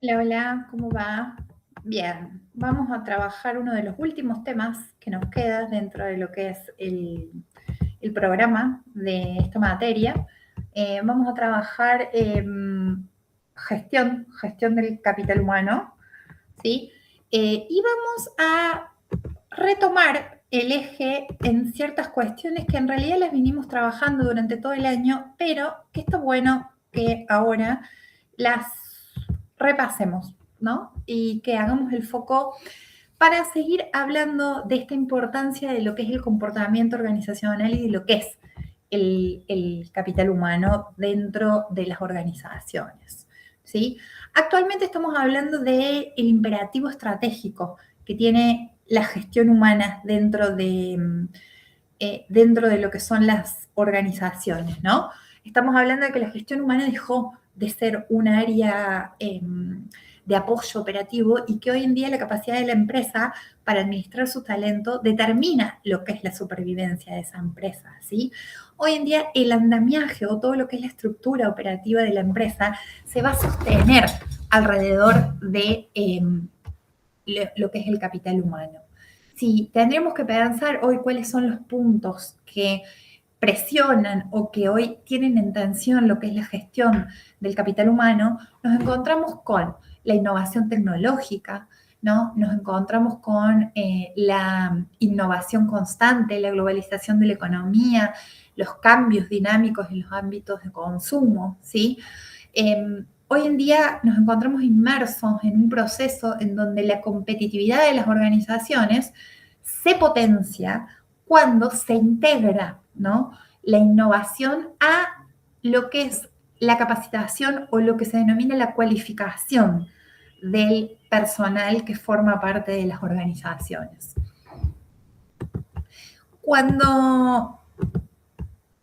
Hola, hola, ¿cómo va? Bien, vamos a trabajar uno de los últimos temas que nos queda dentro de lo que es el programa de esta materia. Vamos a trabajar gestión del capital humano, ¿sí? Y vamos a retomar el eje en ciertas cuestiones que en realidad las vinimos trabajando durante todo el año, pero que está bueno que ahora las repasemos, ¿no? Y que hagamos el foco para seguir hablando de esta importancia de lo que es el comportamiento organizacional y de lo que es el capital humano dentro de las organizaciones, ¿sí? Actualmente estamos hablando del imperativo estratégico que tiene la gestión humana dentro de lo que son las organizaciones, ¿no? Estamos hablando de que la gestión humana dejó de ser un área de apoyo operativo y que hoy en día la capacidad de la empresa para administrar su talento determina lo que es la supervivencia de esa empresa, ¿sí? Hoy en día el andamiaje o todo lo que es la estructura operativa de la empresa se va a sostener alrededor de lo que es el capital humano. Si tendríamos que pensar hoy cuáles son los puntos que presionan o que hoy tienen en tensión lo que es la gestión del capital humano, nos encontramos con la innovación tecnológica, ¿no? Nos encontramos con la innovación constante, la globalización de la economía, los cambios dinámicos en los ámbitos de consumo, ¿sí? Hoy en día nos encontramos inmersos en un proceso en donde la competitividad de las organizaciones se potencia cuando se integra, ¿no?, la innovación a lo que es la capacitación o lo que se denomina la cualificación del personal que forma parte de las organizaciones. Cuando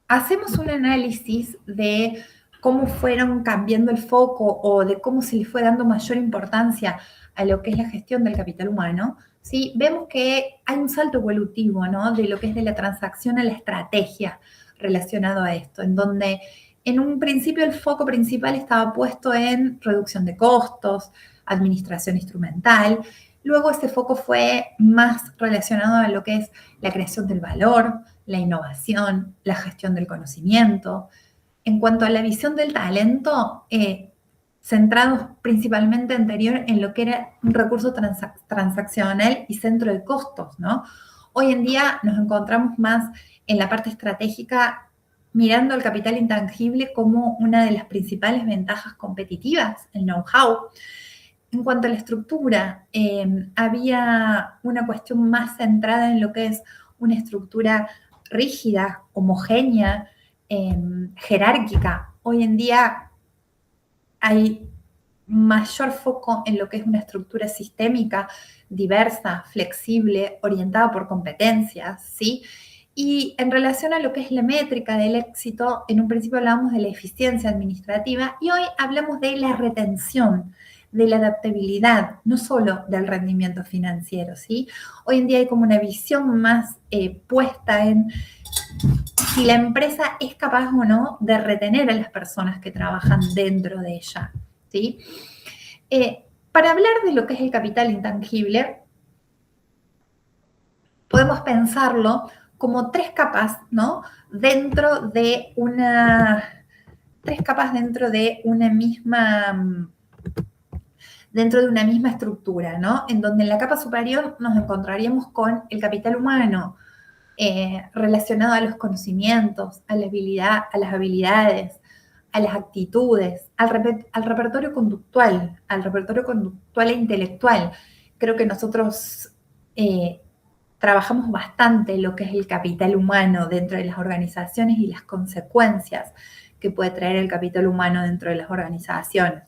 hacemos un análisis de cómo fueron cambiando el foco o de cómo se le fue dando mayor importancia a lo que es la gestión del capital humano, ¿sí? Vemos que hay un salto evolutivo, ¿no?, de lo que es de la transacción a la estrategia relacionado a esto, en donde en un principio el foco principal estaba puesto en reducción de costos, administración instrumental. Luego ese foco fue más relacionado a lo que es la creación del valor, la innovación, la gestión del conocimiento. En cuanto a la visión del talento, centrados principalmente anterior en lo que era un recurso transaccional y centro de costos, ¿no? Hoy en día nos encontramos más en la parte estratégica mirando el capital intangible como una de las principales ventajas competitivas, el know-how. En cuanto a la estructura, había una cuestión más centrada en lo que es una estructura rígida, homogénea, jerárquica. Hoy en día hay mayor foco en lo que es una estructura sistémica, diversa, flexible, orientada por competencias, ¿sí? Y en relación a lo que es la métrica del éxito, en un principio hablábamos de la eficiencia administrativa y hoy hablamos de la retención, de la adaptabilidad, no solo del rendimiento financiero, ¿sí? Hoy en día hay como una visión más puesta en si la empresa es capaz o no de retener a las personas que trabajan dentro de ella, ¿sí? Para hablar de lo que es el capital intangible, podemos pensarlo como tres capas, ¿no?, dentro de una misma estructura, ¿no? En donde en la capa superior nos encontraríamos con el capital humano, relacionado a los conocimientos, a las habilidades, a las actitudes, al repertorio conductual e intelectual. Creo que nosotros trabajamos bastante lo que es el capital humano dentro de las organizaciones y las consecuencias que puede traer el capital humano dentro de las organizaciones.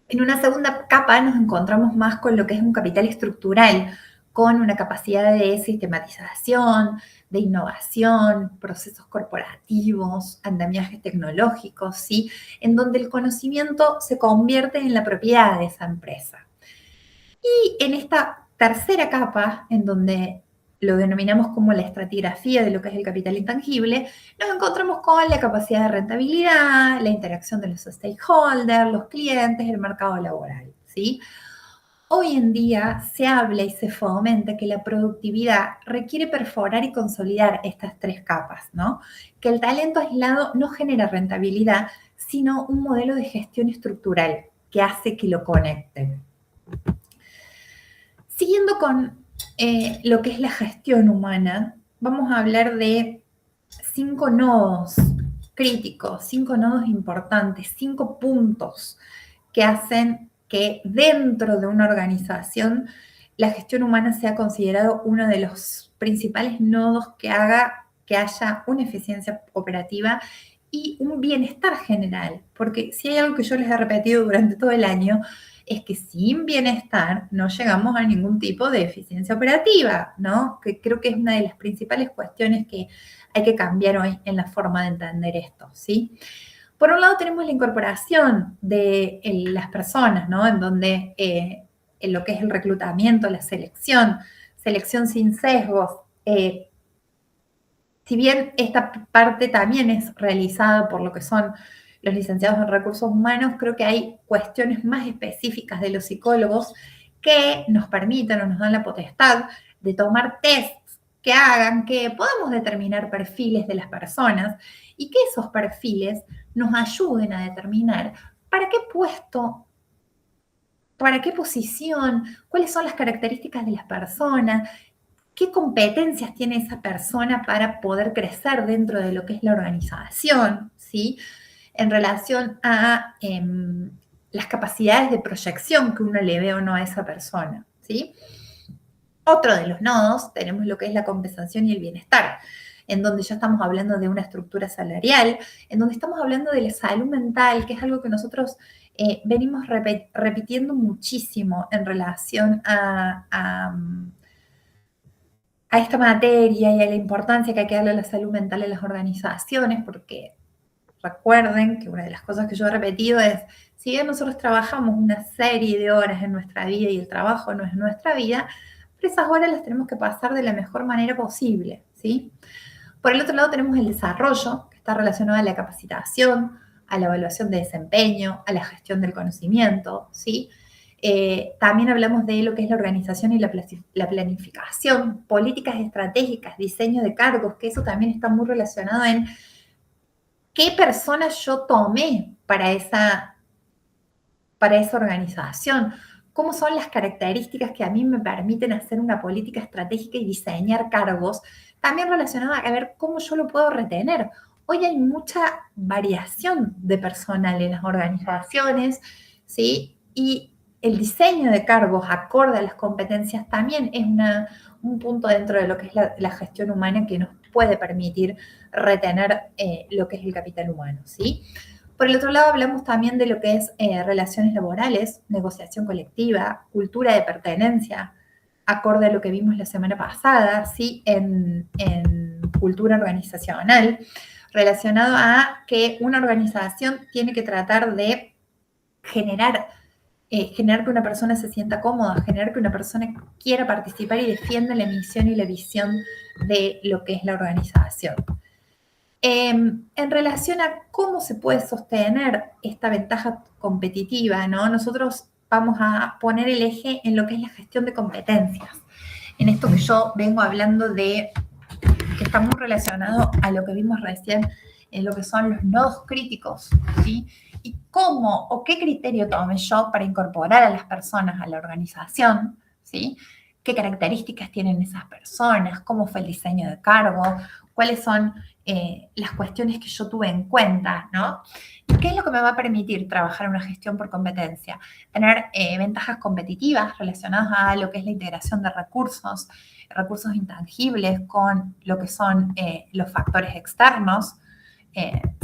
En una segunda capa nos encontramos más con lo que es un capital estructural, con una capacidad de sistematización, de innovación, procesos corporativos, andamiajes tecnológicos, ¿sí?, en donde el conocimiento se convierte en la propiedad de esa empresa. Y en esta tercera capa, en donde lo denominamos como la estratigrafía de lo que es el capital intangible, nos encontramos con la capacidad de rentabilidad, la interacción de los stakeholders, los clientes, el mercado laboral, ¿sí? Hoy en día se habla y se fomenta que la productividad requiere perforar y consolidar estas tres capas, ¿no? Que el talento aislado no genera rentabilidad, sino un modelo de gestión estructural que hace que lo conecten. Siguiendo con lo que es la gestión humana, vamos a hablar de 5 nodos críticos, 5 nodos importantes, 5 puntos que hacen que dentro de una organización la gestión humana sea considerado uno de los principales nodos que haga que haya una eficiencia operativa y un bienestar general. Porque si hay algo que yo les he repetido durante todo el año, es que sin bienestar no llegamos a ningún tipo de eficiencia operativa, ¿no? Que creo que es una de las principales cuestiones que hay que cambiar hoy en la forma de entender esto, ¿sí? Por un lado tenemos la incorporación de las personas, ¿no? En donde en lo que es el reclutamiento, la selección sin sesgos. Si bien esta parte también es realizada por lo que son los licenciados en recursos humanos, creo que hay cuestiones más específicas de los psicólogos que nos permiten o nos dan la potestad de tomar tests que hagan que podamos determinar perfiles de las personas y que esos perfiles nos ayuden a determinar para qué puesto, para qué posición, cuáles son las características de las personas, qué competencias tiene esa persona para poder crecer dentro de lo que es la organización, ¿sí? En relación a las capacidades de proyección que uno le ve o no a esa persona, ¿sí? Otro de los nodos tenemos lo que es la compensación y el bienestar, en donde ya estamos hablando de una estructura salarial, en donde estamos hablando de la salud mental, que es algo que nosotros venimos repitiendo muchísimo en relación a esta materia y a la importancia que hay que darle a la salud mental en las organizaciones, porque recuerden que una de las cosas que yo he repetido es, si bien nosotros trabajamos una serie de horas en nuestra vida y el trabajo no es nuestra vida, pero esas horas las tenemos que pasar de la mejor manera posible, ¿sí? Por el otro lado tenemos el desarrollo, que está relacionado a la capacitación, a la evaluación de desempeño, a la gestión del conocimiento, ¿sí? También hablamos de lo que es la organización y la planificación, políticas estratégicas, diseño de cargos, que eso también está muy relacionado en qué personas yo tomé para esa organización, cómo son las características que a mí me permiten hacer una política estratégica y diseñar cargos, también relacionado a ver cómo yo lo puedo retener. Hoy hay mucha variación de personal en las organizaciones, ¿sí? Y el diseño de cargos acorde a las competencias también es un punto dentro de lo que es la gestión humana que nos puede permitir retener lo que es el capital humano, ¿sí? Por el otro lado, hablamos también de lo que es relaciones laborales, negociación colectiva, cultura de pertenencia, acorde a lo que vimos la semana pasada, ¿sí? En cultura organizacional, relacionado a que una organización tiene que tratar de generar que una persona se sienta cómoda, generar que una persona quiera participar y defienda la misión y la visión de lo que es la organización. En relación a cómo se puede sostener esta ventaja competitiva, ¿no? Nosotros vamos a poner el eje en lo que es la gestión de competencias. En esto que yo vengo hablando de, que está muy relacionado a lo que vimos recién, en lo que son los nodos críticos, ¿sí? Y cómo o qué criterio tome yo para incorporar a las personas a la organización, ¿sí? ¿Qué características tienen esas personas? ¿Cómo fue el diseño de cargo? ¿Cuáles son las cuestiones que yo tuve en cuenta, ¿no? ¿Qué es lo que me va a permitir trabajar en una gestión por competencia? Tener ventajas competitivas relacionadas a lo que es la integración de recursos intangibles con lo que son los factores externos,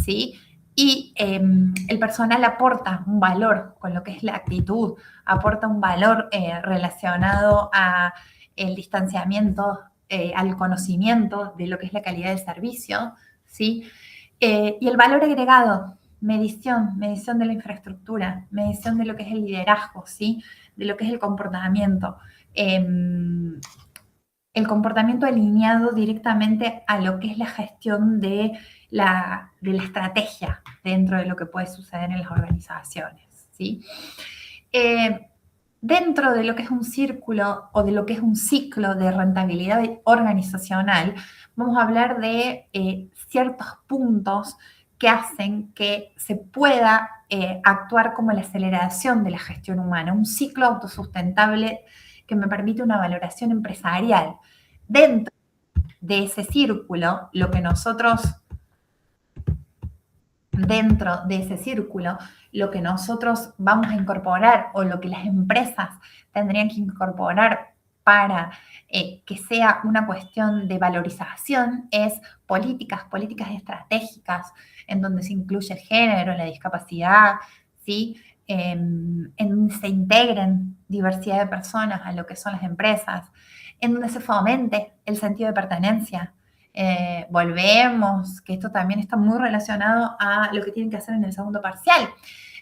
¿sí? Y el personal aporta un valor con lo que es la actitud, aporta un valor relacionado a el distanciamiento, al conocimiento de lo que es la calidad del servicio, ¿sí? Y el valor agregado, medición de la infraestructura, medición de lo que es el liderazgo, ¿sí? De lo que es el comportamiento. el comportamiento alineado directamente a lo que es la gestión de la estrategia dentro de lo que puede suceder en las organizaciones, ¿sí? Dentro de lo que es un círculo o de lo que es un ciclo de rentabilidad organizacional, vamos a hablar de ciertos puntos que hacen que se pueda actuar como la aceleración de la gestión humana, un ciclo autosustentable que me permite una valoración empresarial. Dentro de ese círculo, lo que nosotros vamos a incorporar o lo que las empresas tendrían que incorporar para que sea una cuestión de valorización es políticas estratégicas en donde se incluye el género, la discapacidad, ¿sí? En donde se integren diversidad de personas a lo que son las empresas, en donde se fomente el sentido de pertenencia. Volvemos, que esto también está muy relacionado a lo que tienen que hacer en el segundo parcial.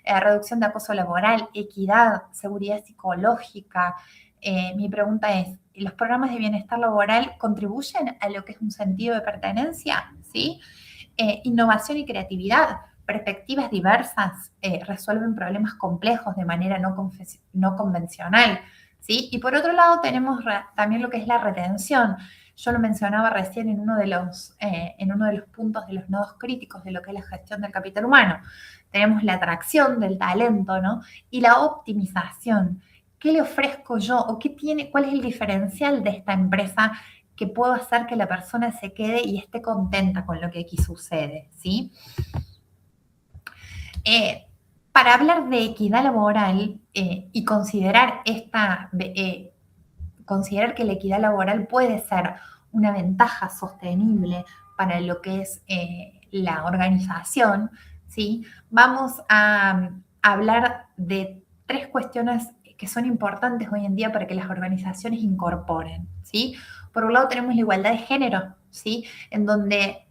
Reducción de acoso laboral, equidad, seguridad psicológica. Mi pregunta es, ¿los programas de bienestar laboral contribuyen a lo que es un sentido de pertenencia? ¿Sí? Innovación y creatividad, perspectivas diversas, resuelven problemas complejos de manera no convencional, ¿sí? Y por otro lado tenemos también lo que es la retención. Yo lo mencionaba recién en uno de los puntos de los nodos críticos de lo que es la gestión del capital humano. Tenemos la atracción del talento, ¿no? Y la optimización. ¿Qué le ofrezco yo o cuál es el diferencial de esta empresa que puedo hacer que la persona se quede y esté contenta con lo que aquí sucede, ¿sí? Para hablar de equidad laboral y considerar que la equidad laboral puede ser una ventaja sostenible para lo que es la organización, ¿sí? Vamos a hablar de 3 cuestiones que son importantes hoy en día para que las organizaciones incorporen, ¿sí? Por un lado tenemos la igualdad de género, ¿sí? En donde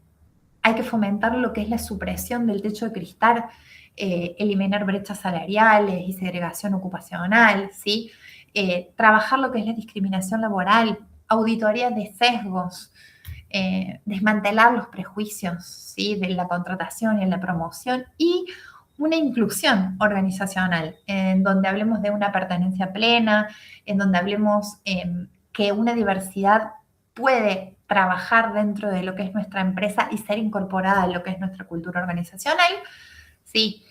hay que fomentar lo que es la supresión del techo de cristal, eliminar brechas salariales y segregación ocupacional, ¿sí? Trabajar lo que es la discriminación laboral, auditorías de sesgos, desmantelar los prejuicios, ¿sí? De la contratación y en la promoción y una inclusión organizacional, en donde hablemos de una pertenencia plena, en donde hablemos que una diversidad puede trabajar dentro de lo que es nuestra empresa y ser incorporada a lo que es nuestra cultura organizacional, ¿sí?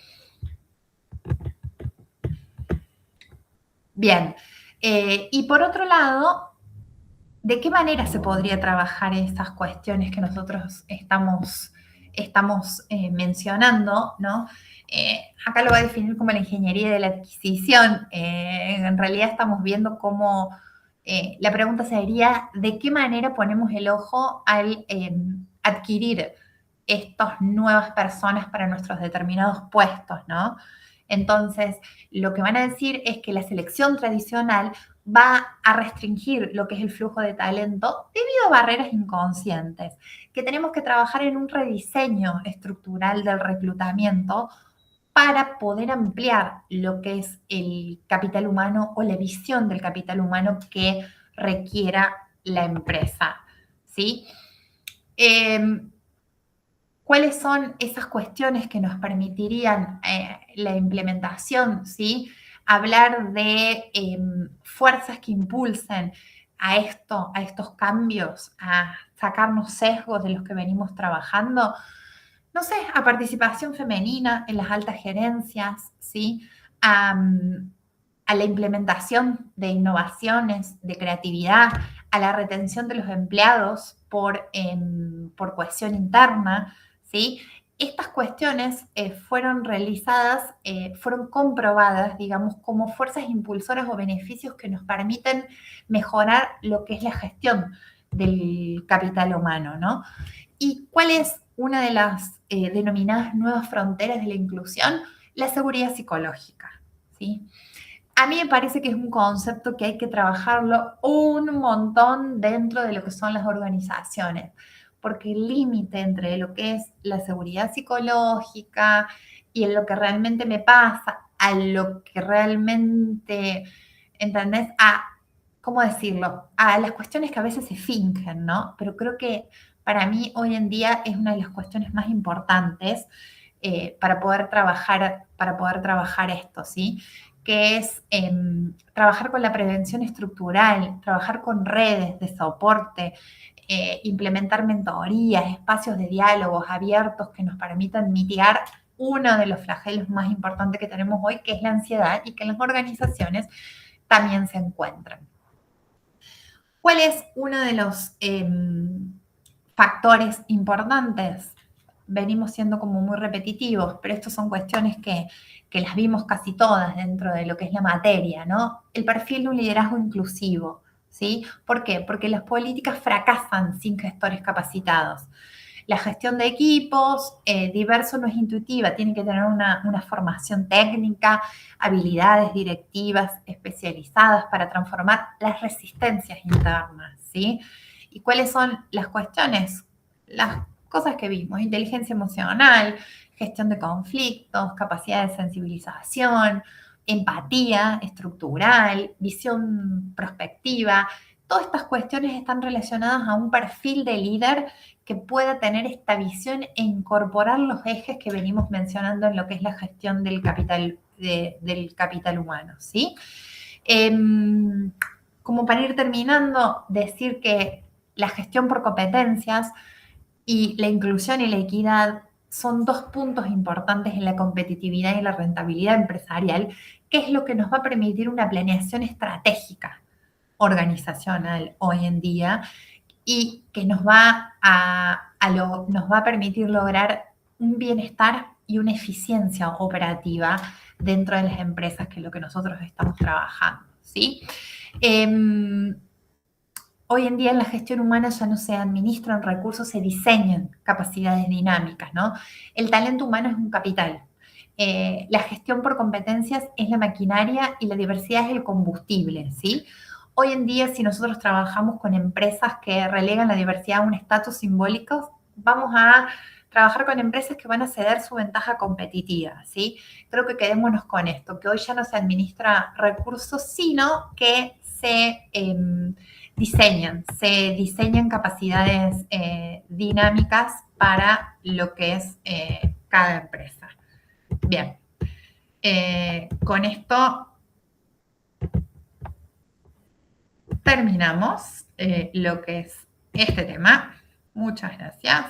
Bien. Y por otro lado, ¿de qué manera se podría trabajar esas cuestiones que nosotros estamos mencionando, ¿no? Acá lo va a definir como la ingeniería de la adquisición. En realidad estamos viendo cómo la pregunta sería, ¿de qué manera ponemos el ojo al adquirir estas nuevas personas para nuestros determinados puestos, ¿no? Entonces, lo que van a decir es que la selección tradicional va a restringir lo que es el flujo de talento debido a barreras inconscientes, que tenemos que trabajar en un rediseño estructural del reclutamiento para poder ampliar lo que es el capital humano o la visión del capital humano que requiera la empresa, ¿sí? ¿Cuáles son esas cuestiones que nos permitirían la implementación, ¿sí? Hablar de fuerzas que impulsen a estos cambios, a sacarnos sesgos de los que venimos trabajando, no sé, a participación femenina en las altas gerencias, ¿sí? A la implementación de innovaciones, de creatividad, a la retención de los empleados por cohesión interna, ¿sí? Estas cuestiones fueron realizadas, fueron comprobadas, digamos, como fuerzas impulsoras o beneficios que nos permiten mejorar lo que es la gestión del capital humano, ¿no? ¿Y cuál es una de las denominadas nuevas fronteras de la inclusión? La seguridad psicológica, ¿sí? A mí me parece que es un concepto que hay que trabajarlo un montón dentro de lo que son las organizaciones, porque el límite entre lo que es la seguridad psicológica y en lo que realmente me pasa, a lo que realmente, ¿entendés? A, ¿cómo decirlo? A las cuestiones que a veces se fingen, ¿no? Pero creo que para mí hoy en día es una de las cuestiones más importantes para poder trabajar esto, ¿sí? Que es trabajar con la prevención estructural, trabajar con redes de soporte, implementar mentorías, espacios de diálogos abiertos que nos permitan mitigar uno de los flagelos más importantes que tenemos hoy, que es la ansiedad, y que en las organizaciones también se encuentran. ¿Cuál es uno de los factores importantes? Venimos siendo como muy repetitivos, pero estas son cuestiones que las vimos casi todas dentro de lo que es la materia, ¿no? El perfil de un liderazgo inclusivo, ¿sí? ¿Por qué? Porque las políticas fracasan sin gestores capacitados. La gestión de equipos diverso no es intuitiva, tiene que tener una formación técnica, habilidades directivas especializadas para transformar las resistencias internas, ¿sí? ¿Y cuáles son las cuestiones? Las cosas que vimos: inteligencia emocional, gestión de conflictos, capacidad de sensibilización, empatía estructural, visión prospectiva. Todas estas cuestiones están relacionadas a un perfil de líder que pueda tener esta visión e incorporar los ejes que venimos mencionando en lo que es la gestión del capital humano, ¿sí? Como para ir terminando, decir que la gestión por competencias y la inclusión y la equidad son dos puntos importantes en la competitividad y la rentabilidad empresarial, que es lo que nos va a permitir una planeación estratégica organizacional hoy en día y que nos va a permitir lograr un bienestar y una eficiencia operativa dentro de las empresas, que es lo que nosotros estamos trabajando, ¿sí? Hoy en día en la gestión humana ya no se administran recursos, se diseñan capacidades dinámicas, ¿no? El talento humano es un capital. La gestión por competencias es la maquinaria y la diversidad es el combustible, ¿sí? Hoy en día, si nosotros trabajamos con empresas que relegan la diversidad a un estatus simbólico, vamos a trabajar con empresas que van a ceder su ventaja competitiva, ¿sí? Creo que quedémonos con esto, que hoy ya no se administra recursos, sino que se diseñan capacidades dinámicas para lo que es cada empresa. Bien, con esto terminamos lo que es este tema. Muchas gracias.